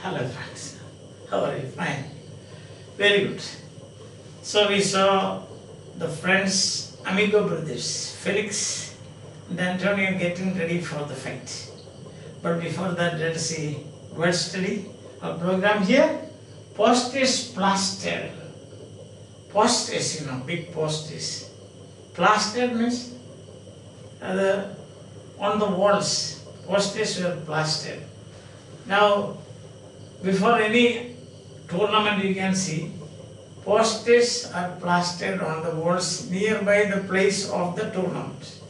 Hello friends, how are you? Fine. Very good. So we saw the friends, amigo brothers, Felix and Antonio getting ready for the fight. But before that, let us see word study. Our program here, postage plaster. Postage, big postage. Plaster means on the walls, postage were plastered. Now, before any tournament you can see, posters are plastered on the walls nearby the place of the tournament.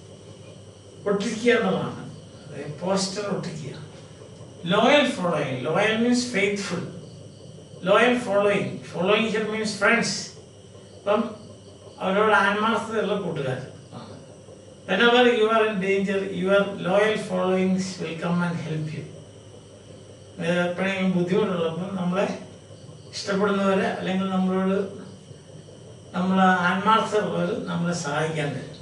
Poster ഒട്ടിക്കുക. Loyal following. Loyal means faithful. Loyal following. Following here means friends. അപ്പം അവരോട് ആത്മാർത്ഥതയുള്ള കൂട്ടുകാർ. Whenever you are in danger, your loyal followings will come and help you. എപ്പോഴെങ്കിലും ബുദ്ധിമുട്ടുള്ളപ്പോൾ നമ്മളെ ഇഷ്ടപ്പെടുന്നവരെ അല്ലെങ്കിൽ നമ്മൾ ആത്മാർത്ഥമുള്ളവർ നമ്മളെ സഹായിക്കാൻ തരും.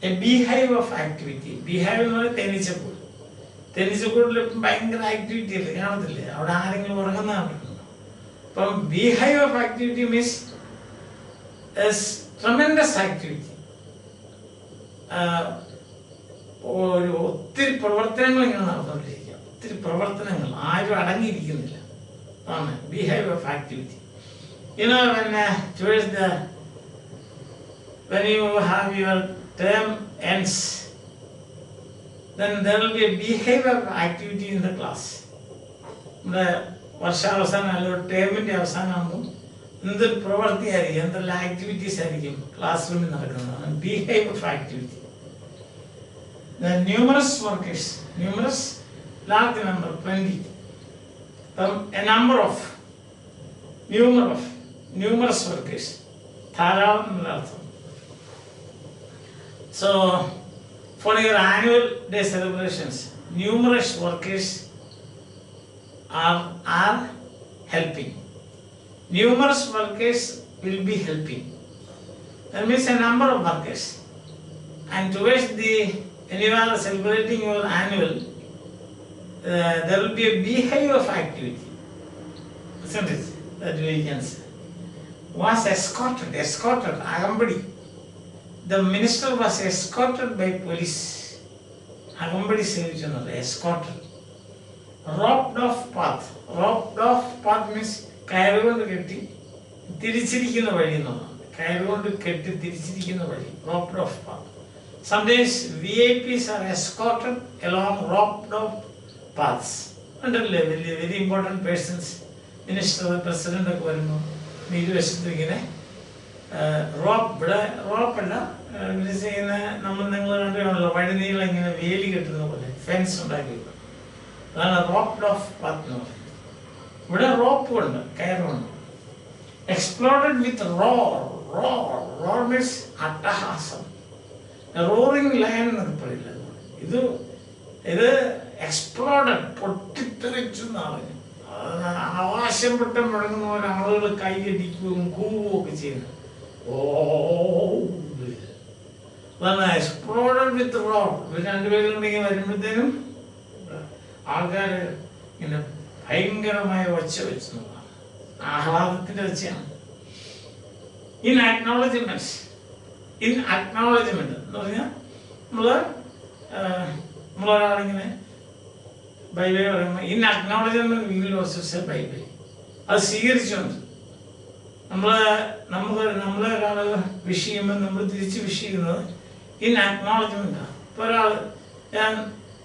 A beehive of activity. Beehive എന്ന് പറഞ്ഞാൽ തേനീച്ചക്കൂട്. തേനീച്ചക്കൂടിൽ ഭയങ്കര ആക്ടിവിറ്റി അല്ലേ, കാണത്തില്ലേ? അവിടെ ആരെങ്കിലും ഉറങ്ങുന്ന കണ്ടിട്ടുണ്ടോ? അപ്പം beehive of activity means tremendous activity. ഒത്തിരി പ്രവർത്തനങ്ങൾ ഇങ്ങനെ നടന്നുകൊണ്ടിരിക്കുക. ഒത്തിരി പ്രവർത്തനങ്ങൾ, ആരും അടങ്ങിയിരിക്കുന്നില്ല. ആണ് beehive of activity. When you have your term ends, then there will be a behavior of activity in the class. നമ്മുടെ വർഷാവസാനം അല്ലെങ്കിൽ ടേമിൻ്റെ അവസാനമാകുമ്പോൾ എന്തൊരു പ്രവൃത്തിയായിരിക്കും, എന്തെല്ലാം ആക്ടിവിറ്റീസ് ആയിരിക്കും ക്ലാസ് റൂമിൽ നടക്കുന്നത്. Behave of activity. The numerous workers, numerous, large number, plenty. A number of, numerous workers. ധാരാളം എന്നുള്ള അർത്ഥം. So, for your annual day celebrations, numerous workers are helping. Numerous workers will be helping. That means a number of workers. And towards when you are celebrating your annual, there will be a behavior of activity. Isn't it? That we can say. Was escorted, Agambadi. The minister was escorted by police. Agambadi Sevichanal, escorted. Roped off path. Roped off path means കയറുകൊണ്ട് കെട്ടി തിരിച്ചിരിക്കുന്ന വഴി എന്നുള്ളതാണ്. കയറുകൊണ്ട് കെട്ടി തിരിച്ചിരിക്കുന്ന വഴി. Roped off path. Sometimes VIPs are escorted along roped off paths. ഉണ്ടല്ലേ very important persons, minister, president ഒക്കെ വരുമ്പോൾ ഇരുവശത്ത് ഇങ്ങനെ റോപ്പല്ല ചെയ്യുന്ന നിങ്ങൾ കണ്ടുകാണല്ലോ, വഴിനീളം ഇങ്ങനെ വേലി കെട്ടുന്ന പോലെ ഫെൻസ് ഉണ്ടാക്കി വെക്കും. അതാണ് റോപ്ഡ് ഓഫ് പാത്ത് എന്ന് പറയുന്നത്. ഇവിടെ റോപ്പുണ്ട്, കയറുണ്ട്. എക്സ്പ്ലോഡഡ് വിത്ത് റോർ മീൻസ് അട്ടഹാസം. റോറിംഗ് ലയൺ എന്നൊക്കെ പറയില്ല. ഇത് എക്സ്പ്ലോഡഡ്, പൊട്ടിത്തെറിച്ചു എന്നാണ്. ആവാശപ്പെട്ടം മുഴങ്ങുന്ന പോലെ ആളുകൾ കൈയടിക്കുകയും കൂവുകയും ഒക്കെ ചെയ്യുന്നത്. അതാണ് എക്സ്പ്ലോഡഡ് വിത്ത് റോഡ്. ഇവർ രണ്ടുപേരും ഇങ്ങനെ വരുമ്പോഴത്തേനും ആൾക്കാർ ഇങ്ങനെ ഭയങ്കരമായ ഒച്ച വെച്ചതാണ്, ആഹ്ലാദത്തിന്റെ ഒച്ചയാണ്. ഇൻ അക്നോളജ്മെന്റ് എന്ന് പറഞ്ഞാൽ നമ്മളൊരാളിങ്ങനെ ബൈ ബൈ പറയുമ്പോൾ in acknowledgement we will also say bye bye. അത് സ്വീകരിച്ചുകൊണ്ട് നമ്മളെ ഒരാൾ വിഷ് ചെയ്യുമ്പോൾ നമ്മൾ തിരിച്ച് വിഷ് ചെയ്യുന്നത് ഇൻ അക്നോളജ്മെന്റാണ്. ഇപ്പോൾ ഒരാൾ ഞാൻ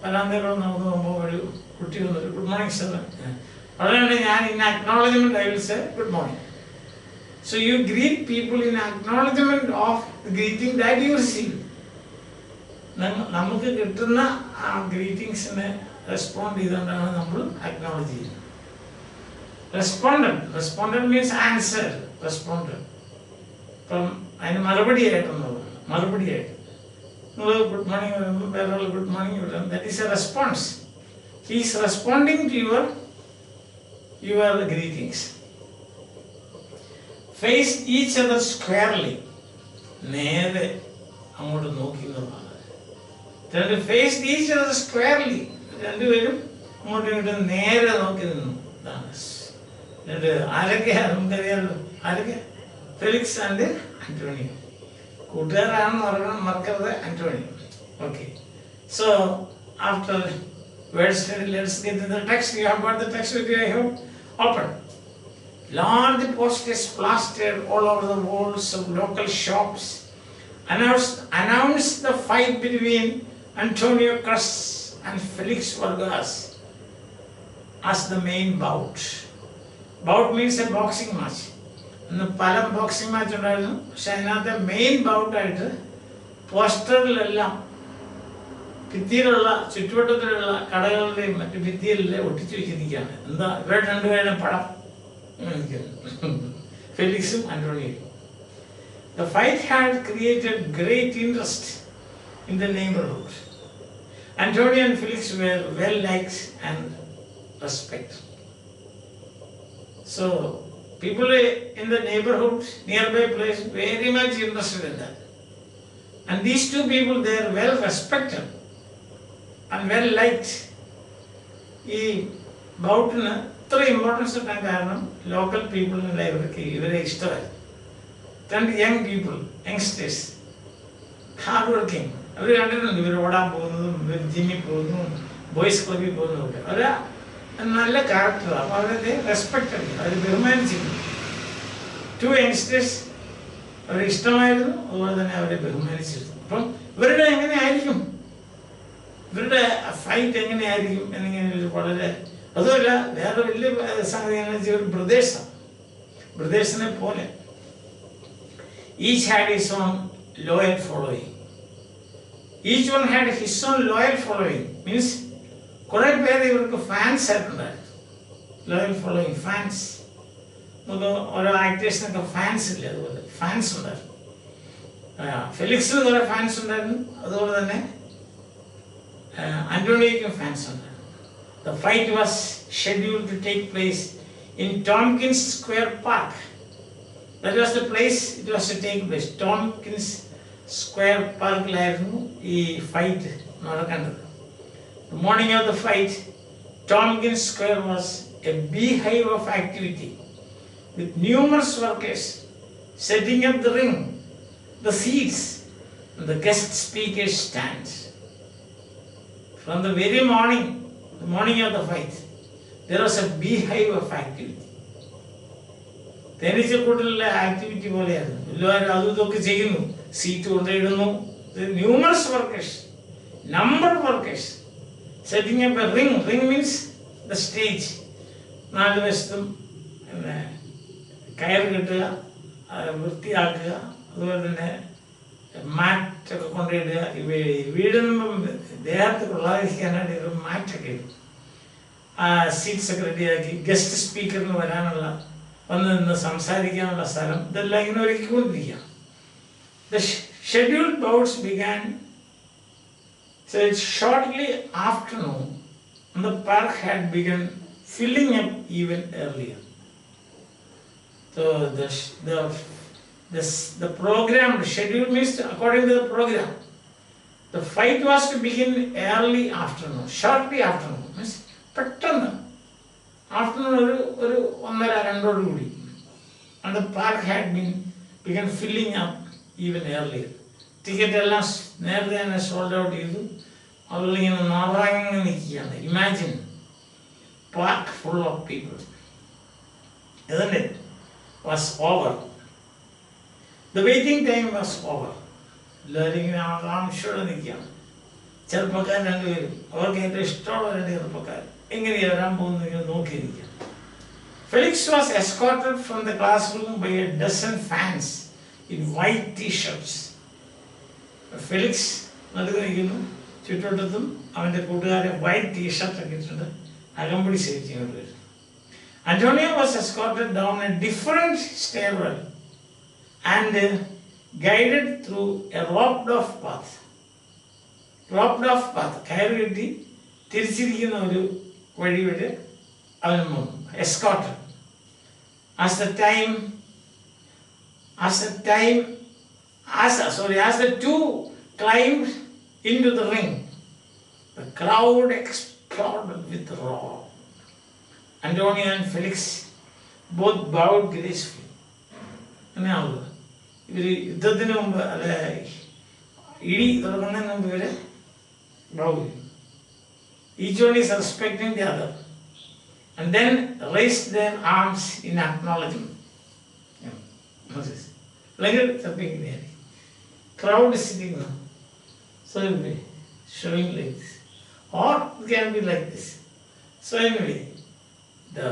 പലാന്തേക്കൂടെ നമുക്ക് പോകുമ്പോൾ ഒരു കുട്ടി വന്നിട്ട് ഗുഡ് മോർണിംഗ് സർ പറയുകയാണെങ്കിൽ ഞാൻ in acknowledgement I will say good morning. So you greet people in acknowledgement of the greeting that you receive. നമുക്ക് കിട്ടുന്ന ആ ഗ്രീറ്റിംഗ്സിനെ റെസ്പോണ്ട് ചെയ്തുകൊണ്ടാണ് നമ്മൾ അക്നോളജ് ചെയ്യുന്നത്. Responded means answer. റെസ്പോണ്ടഡ് ഇപ്പം അതിന് മറുപടിയായിട്ടൊന്നുള്ളതാണ്. മറുപടിയായിട്ട് നിങ്ങൾ ഗുഡ് മോർണിംഗ് പറയുമ്പോൾ വേറെ ഗുഡ് മോർണിംഗ് പറയുമ്പോൾ that is a response. He is responding to your greetings. Face each other squarely. നേരെ അങ്ങോട്ട് നോക്കി എന്നുള്ളതാണ്. Face each other squarely. രണ്ടുപേരും അങ്ങോട്ടും ഇങ്ങോട്ടും നേരെ നോക്കി നിന്നു. ആരൊക്കെയാണ് നമുക്കറിയാമല്ലോ, ആരൊക്കെ? Felix and Antonio. കൂട്ടുകാരാണെന്ന് പറയണം, മറക്കരുത്, Antonio. Okay, so after word study, let's get to the text. You have got the text with you, I hope. Open. Large posters plastered all over the walls of local shops announced the fight between Antonio Cruz and Felix Vargas as the main bout. Bout means a boxing match. അന്ന് പല boxing match ഉണ്ടായിരുന്നു. പക്ഷെ അതിനകത്ത് main ബൗട്ടായിട്ട് പോസ്റ്ററിലെല്ലാം ഭിത്തിയിലുള്ള ചുറ്റുവട്ടത്തിലുള്ള കടകളുടെയും മറ്റു ഭിത്തിയിലെല്ലാം ഒട്ടിച്ചു വെച്ചിരിക്കുകയാണ്. എന്താ ഇവരുടെ രണ്ടുപേരുടെ പടം ഫെലിക്സും ആന്റോണിയോയും. The fight had created great interest in the neighborhood. Antonio and Felix were well liked and respected. So people in the neighborhood, nearby place, very much interested in that. And these two people, they are well respected and well liked. ഈ ബൗട്ടിന് ഇത്ര importance കിട്ടാൻ കാരണം local പീപ്പിളിനുള്ള ഇവരെ ഇഷ്ടമായി. രണ്ട് young people, youngsters, hard working. അവർ കണ്ടിട്ടുണ്ട് ഇവർ ഓടാൻ പോകുന്നതും ഇവർ ജിമ്മിൽ പോകുന്നതും ബോയ്സ് ക്ലബിൽ പോകുന്നതൊക്കെ. അവർ നല്ല ക്യാരക്ടറാണ്. അപ്പോൾ അവരെ റെസ്പെക്റ്റ് ഉണ്ട്, അവർ ബഹുമാനിച്ചിരുന്നു. ടു യങ്സ്റ്റേഴ്സ് അവരെ ഇഷ്ടമായിരുന്നു, അതുപോലെ തന്നെ അവരെ ബഹുമാനിച്ചിരുന്നു. അപ്പം ഇവരുടെ എങ്ങനെയായിരിക്കും, ഇവരുടെ ഫൈറ്റ് എങ്ങനെയായിരിക്കും എന്നിങ്ങനെ വളരെ, അതുമല്ല വേറെ വലിയ സംഗതി എന്ന് വെച്ചാൽ ഒരു ബ്രദേഴ്സാണ്, ബ്രദേഴ്സിനെ പോലെ. Each had his own loyal following. Each one had his own loyal following. Means കുറെ പേര് ഇവർക്ക് ഫാൻസ് ആയിട്ടുണ്ടായിരുന്നു. ലോയൽ ഫോളോയിങ്, ഫാൻസ്. നമുക്ക് ഓരോ ആക്ടേഴ്സിനൊക്കെ ഫാൻസ് ഇല്ലേ, അതുപോലെ ഫാൻസ് ഉണ്ടായിരുന്നു. ഫെലിക്സിന് കുറെ ഫാൻസ് ഉണ്ടായിരുന്നു, അതുപോലെ തന്നെ ആന്റോണിയോയ്ക്കും ഫാൻസ് ഉണ്ടായിരുന്നു. The fight was scheduled to take place in Tompkins Square Park. That was the place it was to take place. Tompkins Square Park-ലായിരുന്നു ഈ ഫൈറ്റ് നടക്കേണ്ടത്. The morning of the fight, Tompkins Square was a beehive of activity, with numerous workers setting up the ring, the seats, and the guest speakers' stands. From the very morning, the morning of the fight, there was a beehive of activity. തേനീച്ചക്കൂട്ടിലുള്ള activity പോലെയായിരുന്നു. എല്ലാവരും അതും ഇതൊക്കെ ചെയ്യുന്നു, seat കൊണ്ടിടുന്നു. Numerous workers, number workers, setting up a ring. Ring means the stage. നാല് വശത്തും പിന്നെ കയർ കെട്ടുക, വൃത്തിയാക്കുക, അതുപോലെ തന്നെ മാറ്റൊക്കെ കൊണ്ടിടുക. വീടുമ്പം ദേഹത്ത് കൊള്ളാതിരിക്കാനായിട്ട് ഒരു മാറ്റൊക്കെ ഇടും. സീറ്റ്സൊക്കെ റെഡിയാക്കി, ഗസ്റ്റ് സ്പീക്കറിന് വരാനുള്ള, വന്ന് നിന്ന് സംസാരിക്കാനുള്ള സ്ഥലം, ഇതെല്ലാം ഇങ്ങനെ ഒരുക്കിക്കൊണ്ടിരിക്കുക. The scheduled bouts began. So it's shortly afternoon, and the park had begun filling up even earlier. So the program, the schedule means according to the program. The fight was to begin early afternoon, shortly afternoon, means പെട്ടെന്ന് afternoon ഒരു 1:30-2 കൂടി. And the park had begun filling up even earlier. Ticket എല്ലാം നേരത്തെ തന്നെ sold out ചെയ്തു. അവരിങ്ങനെ നിറഞ്ഞു നിൽക്കുകയാണ്. Imagine, park full of people. Isn't it? Was over. The waiting time was over. എല്ലാവരും ഇങ്ങനെ ആകാംക്ഷയോടെ നിൽക്കുകയാണ്. ചെറുപ്പക്കാർ രണ്ടുപേരും, അവർക്ക് ഏറ്റവും ഇഷ്ടമുള്ള രണ്ട് ചെറുപ്പക്കാർ എങ്ങനെയാണ് വരാൻ പോകുന്നത് ഇങ്ങനെ നോക്കിയിരിക്കുക. Felix was escorted from the classroom by a dozen fans in white t-shirts. Felix നടുക്ക് നിൽക്കുന്നു, ചുറ്റോട്ടത്തും അവൻ്റെ കൂട്ടുകാരെ വൈറ്റ് ടീഷർട്ട് ഒക്കെ ഇട്ടിട്ടുണ്ട്, അകമ്പടി സേവിച്ചിങ്ങോട്ട് വരും. Antonio was escorted down a different stairwell and guided through a roped off path. കയറ് കെട്ടി തിരിച്ചിരിക്കുന്ന ഒരു വഴി വരെ അവന് പോകുന്നു. Escorted. As the two climbed into the ring, the crowd exploded with roar. Antonio and Felix both bowed gracefully. ഇവർ യുദ്ധത്തിന് മുമ്പ് അല്ലെ ഇടി തുടങ്ങുന്നതിന് മുമ്പ് ഇവര് bow. Each one is respecting the other and then raised their arms in acknowledgement. Crowd is sitting now. So it will be showing like this. Or it can be like this. So anyway, the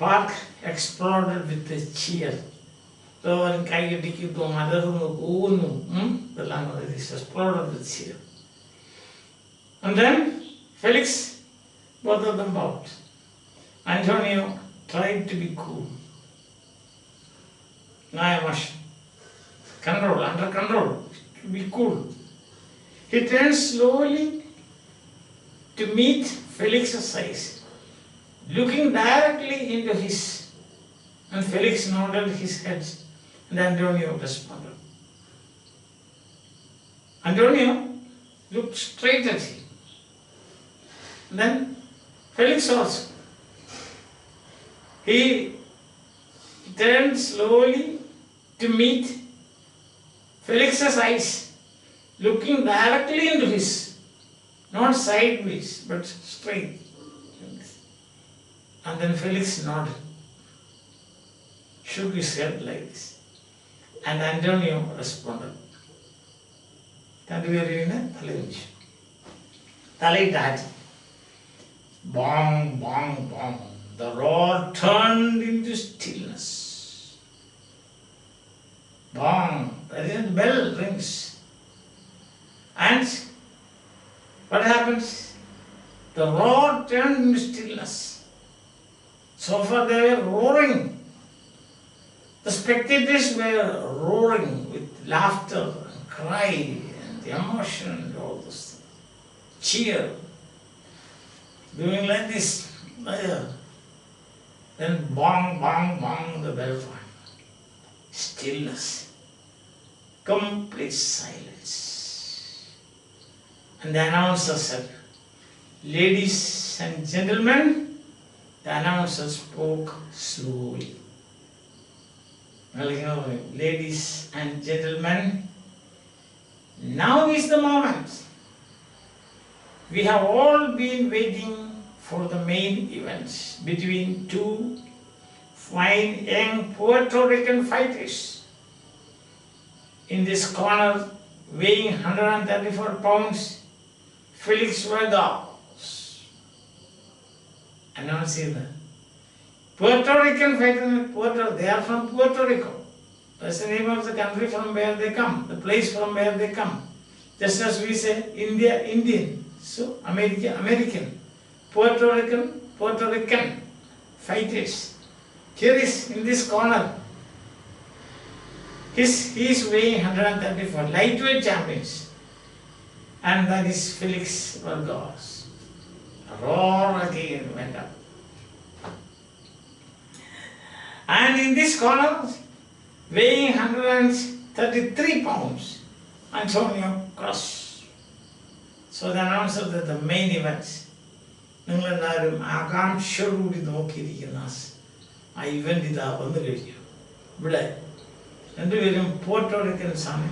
park exploded with a cheer. So when the language is exploded with cheer. And then Felix, both of them bowed. Antonio tried to be cool. Now I must control, under control, to be cool. He turned slowly to meet Felix's eyes, looking directly into his, and Felix nodded his head, and Antonio responded. Antonio looked straight at him. Then Felix also. He turned slowly to meet Felix's eyes, looking directly into his, not sideways, but straight. And then Felix nodded, shook his head like this, and Antonio responded. Bong, bong, bong. The roar turned into stillness. Bong, that is, the bell rings. And what happens? The roar turned into stillness. So far they were roaring. The spectators were roaring with laughter and cry and emotion and all those things. Cheer. Doing like this. Then bong, bong, bong, the bell rang. Stillness. Complete silence. And the announcer said, "Ladies and gentlemen," the announcer spoke slowly. "Ladies and gentlemen, now is the moment. We have all been waiting for the main event between two fine young Puerto Rican fighters. In this corner, weighing 134 pounds, Felix Vargas." Announcing that. Puerto Rican fighters, they are from Puerto Rico. That's the name of the country from where they come, the place from where they come. Just as we say India, Indian. So America, American. Puerto Rican fighters. Here is in this corner. He is weighing 134, lightweight champions. And that is Felix Vargas. A roar again went up. And in this corner, weighing 133 pounds, Antonio Cross. So the announcer that the main events, നിങ്ങളെല്ലാവരും ആകാംക്ഷയോടുകൂടി നോക്കിയിരിക്കുന്ന ആ event ഇതാ വന്നു കഴിഞ്ഞു. ഇവിടെ രണ്ടുപേരും പോർട്ടോറിക്കൻസ് ആണ്.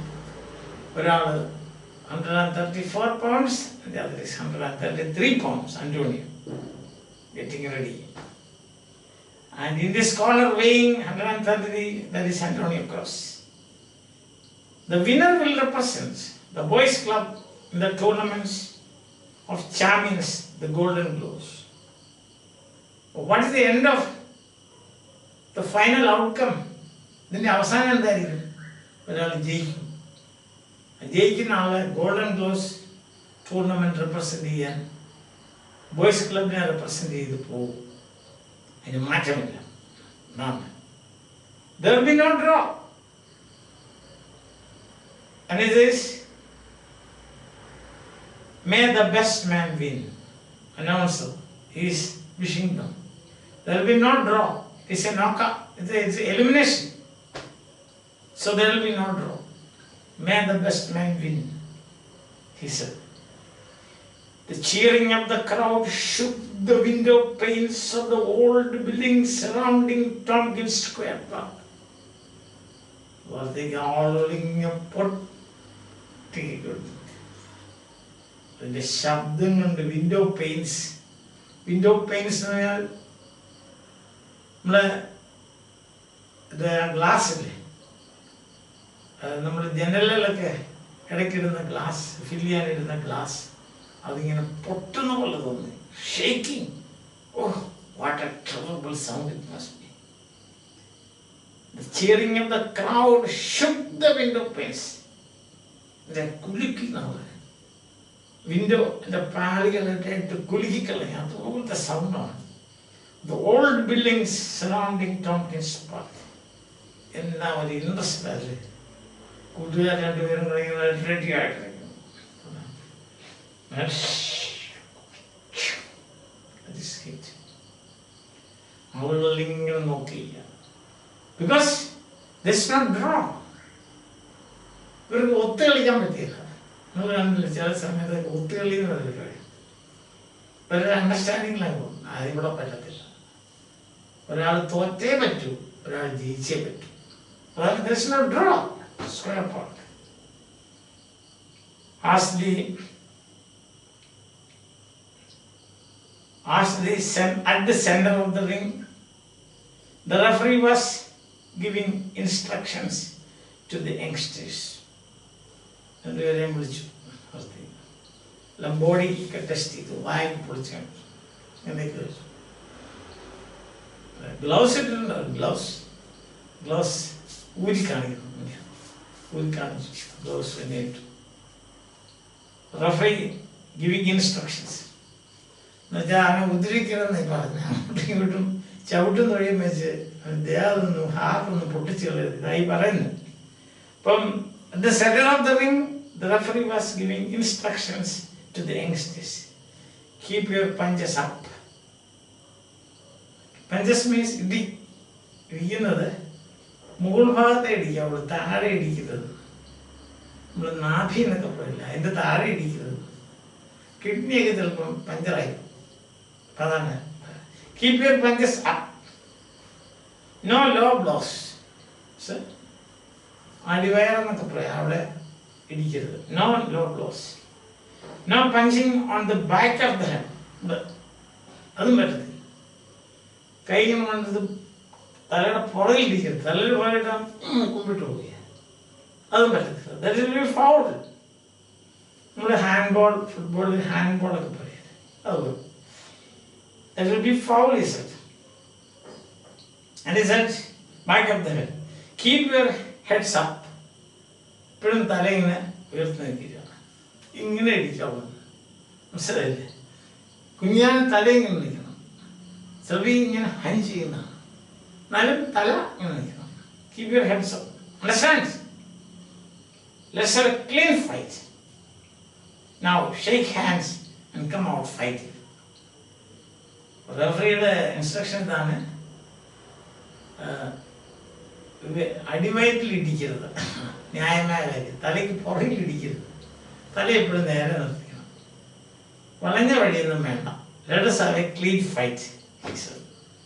ഒരാൾ 134 pounds, and the other is 133 pounds, Antonio, getting ready. And in this corner weighing 133, that is Antonio Cross. The winner will represent the boys club in the tournaments of champions, the Golden Gloves. What is the end of the final outcome? ഇതിൻ്റെ അവസാനം എന്തായിരിക്കും? ഒരാൾ ജയിക്കും. ജയിക്കുന്ന ആളെ golden gloves tournament represent ചെയ്യാൻ boys ക്ലബിനെ represent ചെയ്ത് പോകും. അതിന് മാറ്റമില്ല. There will be no draw. And it is, may the best man win. Announcer, he is wishing them. There will be no draw. It's a knockout. It's elimination. So there will be no draw. May the best man win, he said. The cheering of the crowd shook the window panes of the old building surrounding Tompkins Square Park. ആളിങ്ങനെ പൊട്ടിക്കൊടുത്തു. അതിൻ്റെ ശബ്ദം കൊണ്ട് window pains എന്ന് പറഞ്ഞാൽ നമ്മളെ glass ഇല്ലേ, നമ്മൾ ജനലിലൊക്കെ ഇടയ്ക്കിടുന്ന ഗ്ലാസ്, ഫില്ല് ചെയ്യാനിടുന്ന ഗ്ലാസ്, അതിങ്ങനെ പൊട്ടുന്ന പോലെ തോന്നി. Shaking. Oh, what a terrible sound it must be. The cheering of the crowd shook the window panes. കുലുക്കിന്നാണ് വിൻഡോ എൻ്റെ പാളികളിട്ട് കുലുക്കിക്കളഞ്ഞ അതുപോലത്തെ സൗണ്ടാണ്. The old buildings surrounding Tompkins Park. എന്നാ ഒരു ഇൻട്രസ്റ്റ് അല്ലേ. കൂട്ടുകാർ രണ്ടുപേരും കൂടെ ഇങ്ങനെ റെഡി ആയിട്ടിരിക്കുന്നു. അവളിങ്ങനെ നോക്കിയില്ല. Because this is not draw. ഇവർക്ക് ഒത്തു കളിക്കാൻ പറ്റിയില്ല. നിങ്ങൾ കണ്ടില്ല ചില സമയത്ത് ഒത്തുകളി എന്ന് പറഞ്ഞിട്ട് ഒരു അണ്ടർസ്റ്റാൻഡിങ്ങിലാകും. അതിവിടെ പറ്റത്തില്ല. ഒരാൾ തോറ്റേ പറ്റൂ, ഒരാൾ ജയിച്ചേ പറ്റൂ. അതാണ് there is no draw. Square part. At the center of the ring, the referee was giving instructions to the youngsters. രണ്ടുപേരെയും വിളിച്ചു നിർത്തി. എല്ലാം ബോഡി ടെസ്റ്റ് ചെയ്തു, വായ്പ പൊളിച്ചു, എന്നൊക്കെ വെച്ചു. ഗ്ലൗസ് ഇട്ടിട്ടുണ്ട്. ഗ്ലൗസ് ഊരി കാണിക്കുന്നു. ഗ്ലൗസ് തന്നെ ഇട്ടു. റഫറി ഗിവിങ് ഇൻസ്ട്രക്ഷൻസ് എന്ന് വെച്ചാൽ അവനെ ഉദ്ധരിക്കണമെന്ന് പറഞ്ഞു. അങ്ങോട്ടും ഇങ്ങോട്ടും ചവിട്ടും തൊഴിയും വെച്ച് ദേഹമൊന്നും ഹാർട്ടൊന്നും പൊട്ടിച്ച് കളയരുത്, ഇതായി പറയുന്നു. അപ്പം the center of the ring, the referee was giving instructions to the youngsters. Keep your punches up. Punches means ഇടിക്കുന്നത് മുകൾ ഭാഗത്തെ ഇടിക്കുക, താഴെ ഇടിക്കുന്നത്. നമ്മൾ നാഭി എന്നൊക്കെ പറയില്ല, അതിൻ്റെ താഴെ ഇടിക്കുന്നത്. കിഡ്നിയൊക്കെ ചിലപ്പം പഞ്ചറായി. അതാണ് keep your punches up. No low blows. അടിവയറെന്നൊക്കെ പറയാം, അവിടെ ഇടിക്കരുത്. No low blows. No punching on the back of the head. അതും പറ്റത്തില്ല. കൈ കൊണ്ടത് തലയുടെ പുറകിൽ ഇടിക്കരുത്. തലയിൽ പുറകിട്ട് കുമ്പിട്ട് പോവുക, അതും പറ്റത്തില്ല. That will be foul. നമ്മൾ ഹാൻഡ്ബോൾ, ഫുട്ബോളിൽ ഹാൻഡ്ബോളൊക്കെ പറയാം, അത് that will be foul, he said. And he said, back of the head. Keep your heads up. ഇപ്പോഴും തല ഇങ്ങനെ ഉയർത്തി നിൽക്കുക, ഇങ്ങനെ ഇടിക്കാവുന്ന മനസ്സിലായില്ലേ? കുഞ്ഞാൻ തല ഇങ്ങനെ നിൽക്കണം, ചെവി ഇങ്ങനെ ഹൻ ചെയ്യുന്നതാണ്, എന്നാലും തല ഇങ്ങനെ നിൽക്കണം. Keep your heads up. Understand? Let's have a clean fight. Now shake hands and come out fighting. റഫറിയുടെ ഇൻസ്ട്രക്ഷൻ ഇതാണ്, അടിവയറ്റിൽ ഇടിക്കരുത്, ന്യായമായ കാര്യം. തലയ്ക്ക് പുറകിൽ ഇടിക്കരുത്, തല എപ്പോഴും നേരെ നിർത്തിക്കണം, വളഞ്ഞ വഴിയൊന്നും വേണ്ട. Let us have a clean fight, he said.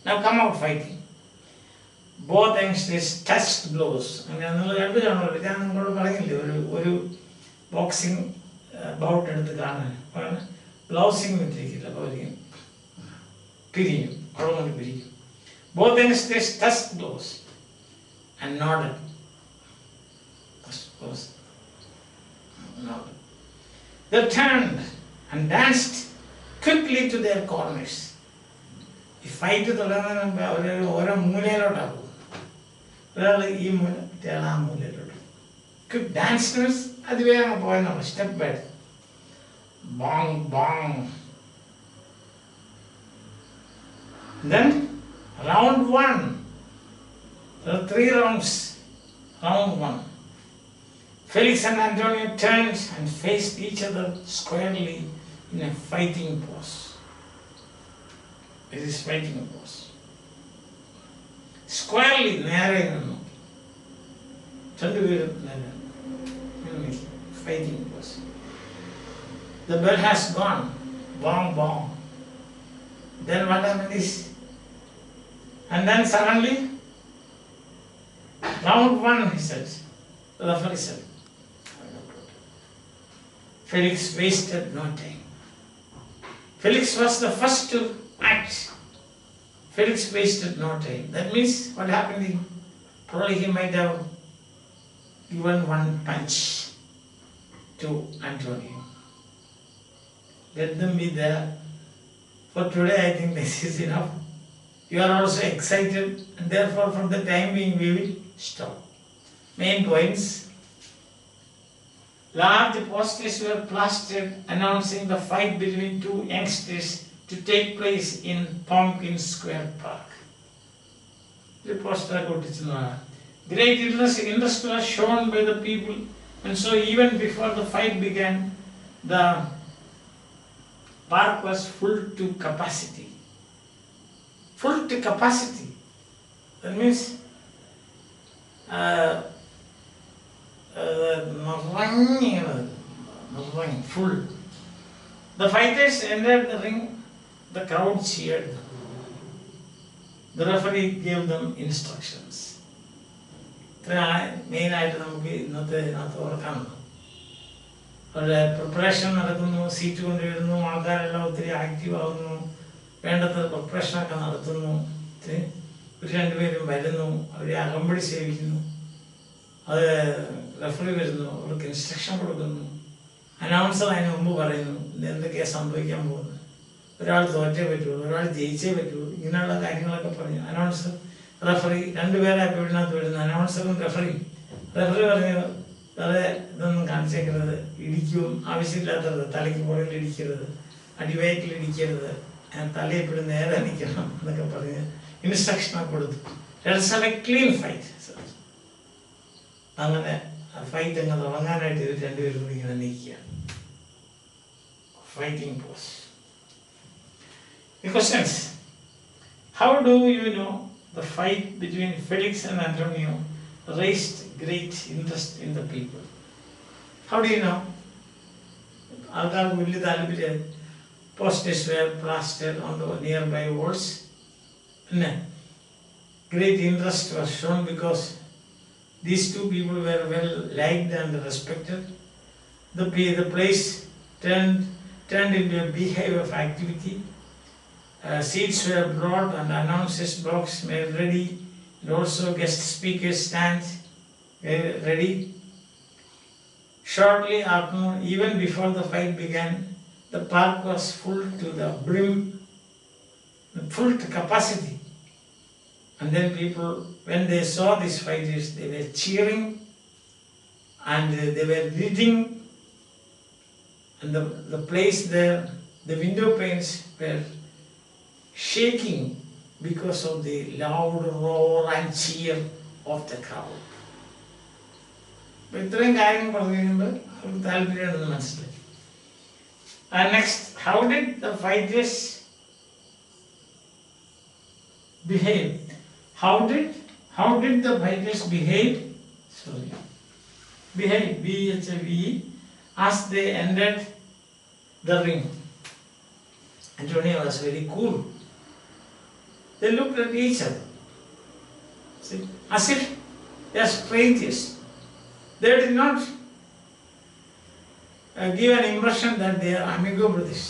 Now come out fighting. Both youngsters touched blows. അങ്ങനെ നിങ്ങൾ കണ്ടു കാണുമല്ലോ, ഞാൻ നിങ്ങളോട് പറഞ്ഞില്ലേ ഒരു ബോക്സിങ് ബൗട്ട് എടുത്ത് കാണാൻ ഗ്ലൗസിങ് വെച്ചിരിക്കില്ല, അപ്പോൾ പിരിയും, അവിടെ കൊണ്ട് പിരിക്കും. Both youngsters touched blows and nodded. They turned and danced quickly to their corners. ഈ ഫൈറ്റ് തുടങ്ങുന്നതിന് മുമ്പ് അവർ ഓരോ മൂലയിലോട്ടാണ് പോകും. ഒരാൾ ഈ മൂല, മറ്റേയാൾ ആ മൂലയിലോട്ട്. ക്വിക്ക് ഡാൻസ് മീൻസ് അതിവേഗം പോയെന്നാണ്, സ്റ്റെപ്പ് ബൈ ബോങ് ബോങ്. Then round one. There are 3 rounds. Round 1. Felix and Antonio turned and faced each other squarely in a fighting pose. This is fighting pose. Squarely, നേരെ നിന്നു. രണ്ടുപേരും നേരെ. Fighting pose. The bell has gone. bong, bong. Then what happened is, and then suddenly, round one, he said, the referee said. Felix wasted no time. Felix was the first to act. Felix wasted no time. That means what happened? Probably he might have given one punch to Antonio. Let them be there. For today, I think this is enough. You are also excited, and therefore, from the time being, we will stop. Main points. Large posters were plastered announcing the fight between two youngsters to take place in Pumpkin Square Park. The poster great interest was shown by the people, and so even before the fight began, the park was full to capacity. Full to capacity. That means full. The fighters entered the ring, the crowd cheered them. The referee gave them instructions. Main item preparation നടക്കുന്നു, seat കൊണ്ടുവരുന്നു, ആൾക്കാരെല്ലാം ഒത്തിരി active ആവുന്നു, വേണ്ടത്ര പ്രിപ്പറേഷനൊക്കെ നടത്തുന്നു, ഒരു രണ്ടുപേരും വരുന്നു, അവരെ അകമ്പടി സേവിക്കുന്നു, അത് റെഫറി വരുന്നു, അവർക്ക് ഇൻസ്ട്രക്ഷൻ കൊടുക്കുന്നു, അനൗൺസർ അതിന് മുമ്പ് പറയുന്നു എന്തൊക്കെയാണ് സംഭവിക്കാൻ പോകുന്നത്, ഒരാൾ തോറ്റേ പറ്റുള്ളൂ, ഒരാൾ ജയിച്ചേ പറ്റുള്ളൂ, ഇങ്ങനെയുള്ള കാര്യങ്ങളൊക്കെ പറഞ്ഞു. അനൗൺസർ റെഫറി രണ്ടുപേരെ അപ്പോൾ ഇതിനകത്ത് വരുന്നു, അനൗൺസറും റെഫറി. റെഫറി പറഞ്ഞു അതെ ഇതൊന്നും കാണിച്ചേക്കരുത്, ഇടിക്കും, ആവശ്യമില്ലാത്തത്, തലയ്ക്ക് പുറകിൽ ഇടിക്കരുത്, അടിവയറ്റിൽ ഇടിക്കരുത്, തലയെപ്പോഴും നേരെ നിൽക്കണം എന്നൊക്കെ പറഞ്ഞ് ഇൻസ്ട്രക്ഷനൊക്കെ കൊടുത്തു. Let's have a clean fight. അങ്ങനെ ഫൈറ്റ് അങ്ങ് തുടങ്ങാനായിട്ട് ഇവർ രണ്ടുപേരും കൂടി ഇങ്ങനെ നിൽക്കുകയാണ്. Fighting pose. The questions. How do you know the fight between Felix and Antonio raised great interest in the people? How do you know? ആൾക്കാർക്ക് വലിയ താല്പര്യം. Posters were plastered on the nearby walls. Great interest was shown because these two people were well liked and respected. The place turned into a beehive of activity. Seats were brought and announcers box made ready, and also guest speakers stands were ready. Shortly after, even before the fight began, the park was full to the brim, full to capacity. And then people, when they saw these fighters, they were cheering and they were greeting, and the place there, the window panes were shaking because of the loud roar and cheer of the crowd. ഇത്രയും കാര്യങ്ങൾ പറഞ്ഞു കഴിയുമ്പോൾ അവർക്ക് താല്പര്യമുണ്ടെന്ന് മനസ്സിലായി. Next, how did the fighters behave? How did the fighters behave? Behave, as they entered the ring. Antonio was very cool. They looked at each other, as if they are strangers. They did not give an impression that they are amigo brothers,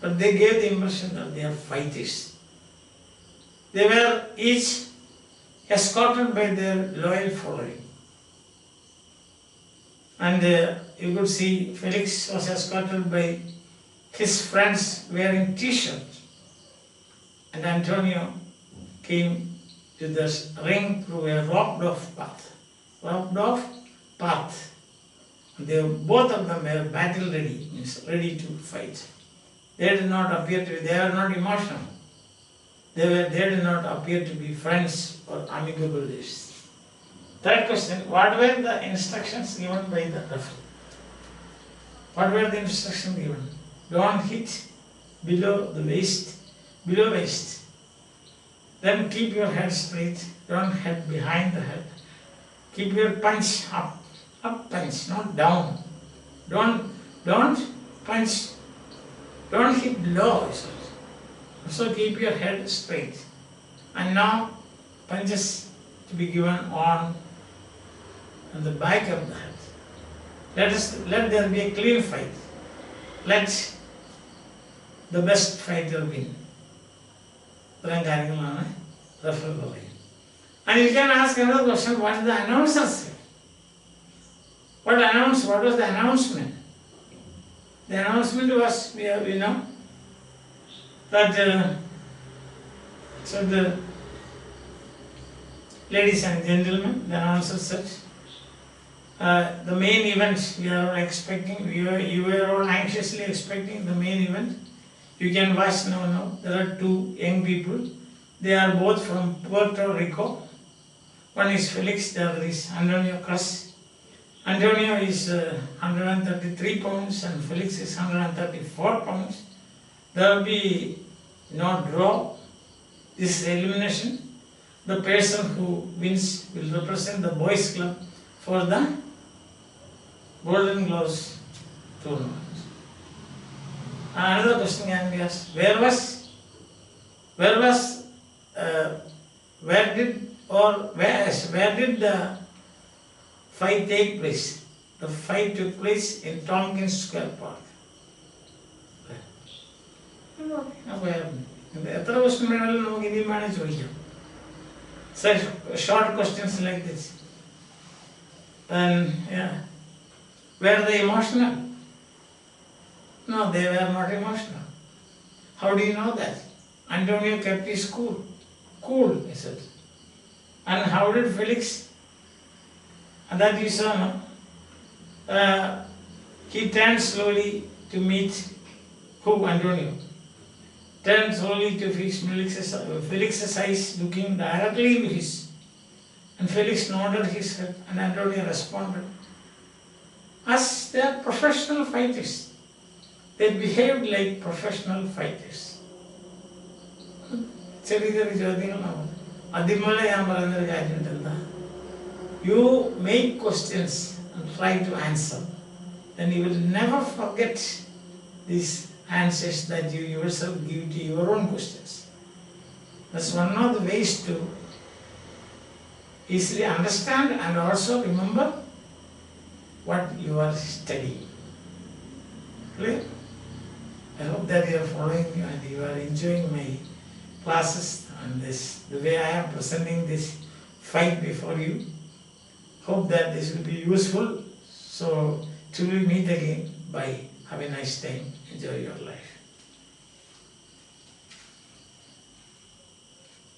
but they gave the impression that they are fighters. They were each escorted by their loyal following. And you could see Felix was escorted by his friends wearing t-shirts. And Antonio came to the ring through a roped-off path. Both of them were battle ready, means ready to fight. They did not appear to be, they were not emotional. They did not appear to be friends or amicable. Third question, what were the instructions given by the referee? What were the instructions given? Don't hit below waist. Then keep your head straight, don't head behind the head. Keep your punch up punch, not down. Don't punch Don't hit low, he said. So keep your head straight. And now punches to be given on the back of the head. Let there be a clean fight. Let the best fighter win. And you can ask another question, what did the announcer say? What was the announcement? The announcement was, we know, that so the ladies and gentlemen, the announcer said, the main event we are expecting, you were all anxiously expecting the main event. You can watch now. There are two young people. They are both from Puerto Rico. One is Felix, the other is Antonio Cruz. Antonio is 133 pounds and Felix is 134 pounds. There will be no draw. This elimination. The person who wins will represent the boys club for the Golden Gloves tournament. Another question can be asked: where did the fight take place? The fight took place in Tompkins Square Park. Such short questions like this. And were they emotional? No, they were not emotional. How do you know that? Antonio kept his cool. Cool, he said. And how did Felix? And that you saw, no? He turned slowly to meet who? Antonio. Turned slowly to fix Felix's eyes, looking directly into his. And Felix nodded his head, and Antonio responded. As they are professional fighters, they behaved like professional fighters. You make questions and try to answer, then you will never forget these answers that you yourself give to your own questions. That's one of the ways to easily understand and also remember what you are studying. Clear? I hope that you are following and you are enjoying my classes and the way I am presenting this fight before you. Hope that this will be useful. So till we meet again, bye. Have a nice time. Enjoy your life.